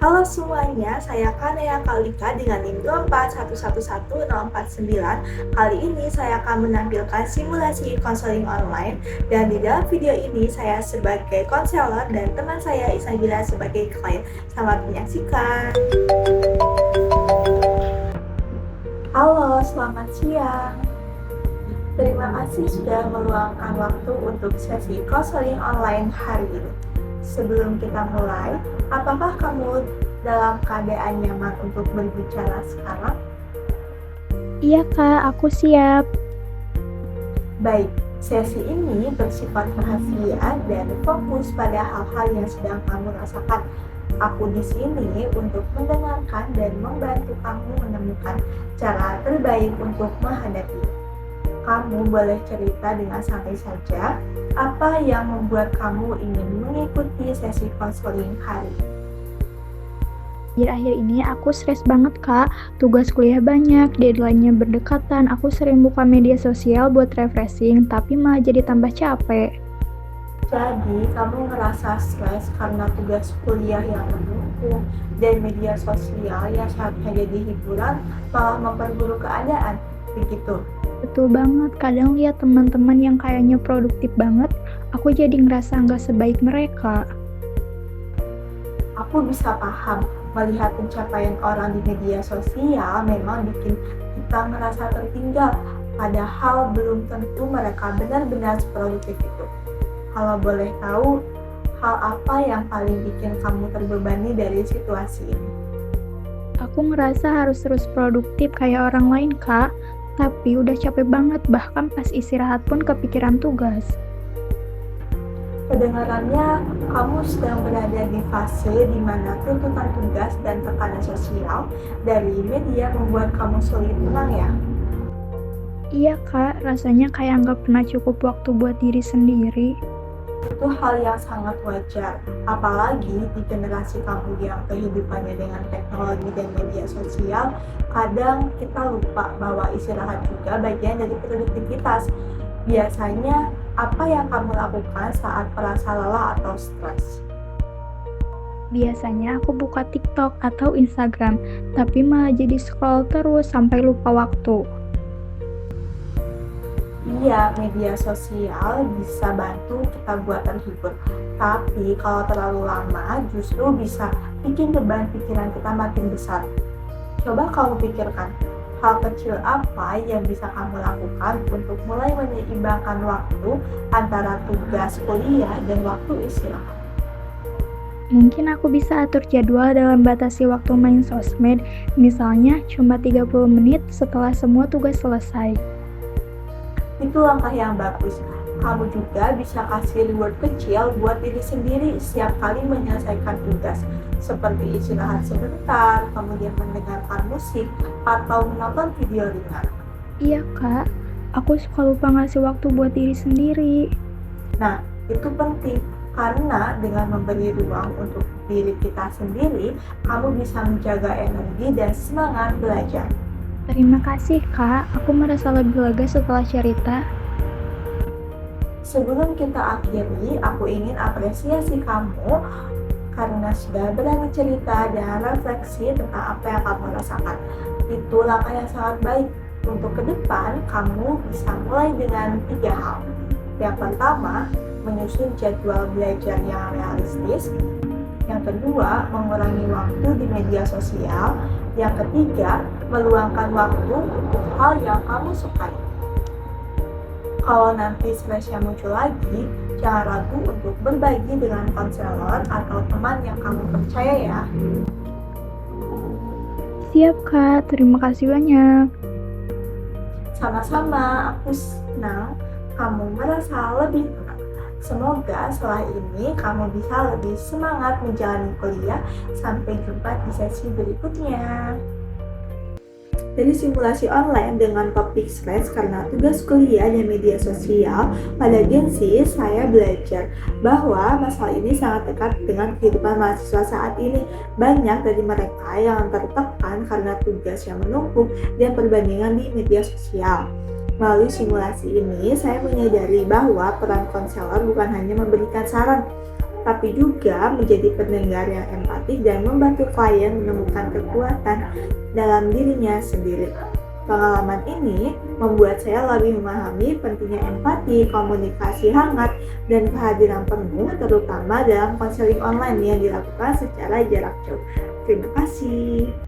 Halo semuanya, saya Kanea Kalika dengan NIM 241111049. Kali ini saya akan menampilkan simulasi konseling online dan di dalam video ini saya sebagai konselor dan teman saya Isnabila sebagai klien. Selamat menyaksikan. Halo, selamat siang. Terima kasih sudah meluangkan waktu untuk sesi konseling online hari ini. Sebelum kita mulai, apakah kamu dalam keadaan nyaman untuk berbicara sekarang? Iya Kak, aku siap. Baik, sesi ini bersifat rahasia dan fokus pada hal-hal yang sedang kamu rasakan. Aku di sini untuk mendengarkan dan membantu kamu menemukan cara terbaik untuk menghadapi. Kamu boleh cerita dengan santai saja apa yang membuat kamu ingin mengikuti sesi konseling hari ini. Akhir-akhir ini aku stres banget Kak, tugas kuliah banyak, deadline-nya berdekatan, aku sering buka media sosial buat refreshing, tapi malah jadi tambah capek. Jadi, kamu ngerasa stres karena tugas kuliah yang menumpuk dan media sosial yang seharusnya jadi hiburan malah memperburuk keadaan, begitu. Betul banget, kadang lihat teman-teman yang kayaknya produktif banget, aku jadi ngerasa nggak sebaik mereka. Aku bisa paham, melihat pencapaian orang di media sosial memang bikin kita ngerasa tertinggal, padahal belum tentu mereka benar-benar seproduktif itu. Kalau boleh tahu, hal apa yang paling bikin kamu terbebani dari situasi ini? Aku ngerasa harus terus produktif kayak orang lain Kak, tapi udah capek banget, bahkan pas istirahat pun kepikiran tugas. Kedengarannya, kamu sedang berada di fase di mana tuntutan tugas dan tekanan sosial dari media membuat kamu sulit tenang ya? Iya Kak, rasanya kayak nggak pernah cukup waktu buat diri sendiri. Itu hal yang sangat wajar, apalagi di generasi kamu yang kehidupannya dengan teknologi dan media sosial, kadang kita lupa bahwa istirahat juga bagian dari produktivitas. Biasanya, apa yang kamu lakukan saat merasa lelah atau stres? Biasanya aku buka TikTok atau Instagram, tapi malah jadi scroll terus sampai lupa waktu. Iya, media sosial bisa bantu kita buat terhibur. Tapi kalau terlalu lama justru bisa bikin beban pikiran kita makin besar. Coba kamu pikirkan, hal kecil apa yang bisa kamu lakukan untuk mulai menyeimbangkan waktu antara tugas kuliah dan waktu istirahat. Mungkin aku bisa atur jadwal dalam batasi waktu main sosmed, misalnya cuma 30 menit setelah semua tugas selesai. Itu langkah yang bagus. Kamu juga bisa kasih reward kecil buat diri sendiri setiap kali menyelesaikan tugas, seperti istirahat sebentar, kemudian mendengarkan musik, atau menonton video ringan. Iya Kak, aku suka lupa ngasih waktu buat diri sendiri. Nah, itu penting karena dengan memberi ruang untuk diri kita sendiri, kamu bisa menjaga energi dan semangat belajar. Terima kasih Kak, aku merasa lebih lega setelah cerita. Sebelum kita akhiri, aku ingin apresiasi kamu karena sudah berani cerita dan refleksi tentang apa yang kamu rasakan. Itu langkah yang sangat baik. Untuk ke depan, kamu bisa mulai dengan 3 hal. Yang pertama, menyusun jadwal belajar yang realistis. Yang kedua, mengurangi waktu di media sosial. Yang ketiga, meluangkan waktu untuk hal yang kamu sukai. Kalau nanti stresnya muncul lagi, jangan ragu untuk berbagi dengan konselor atau teman yang kamu percaya ya. Siap Kak, terima kasih banyak. Sama-sama, aku senang kamu merasa lebih tenang. Semoga setelah ini kamu bisa lebih semangat menjalani kuliah. Sampai jumpa di sesi berikutnya. Dari simulasi online dengan topik stres karena tugas kuliah dan media sosial, pada Gensi saya belajar bahwa masalah ini sangat dekat dengan kehidupan mahasiswa saat ini. Banyak dari mereka yang tertekan karena tugas yang menumpuk dan perbandingan di media sosial. Melalui simulasi ini, saya menyadari bahwa peran konselor bukan hanya memberikan saran, tapi juga menjadi pendengar yang empatik dan membantu klien menemukan kekuatan dalam dirinya sendiri. Pengalaman ini membuat saya lebih memahami pentingnya empati, komunikasi hangat, dan kehadiran penuh, terutama dalam konseling online yang dilakukan secara jarak jauh. Terima kasih.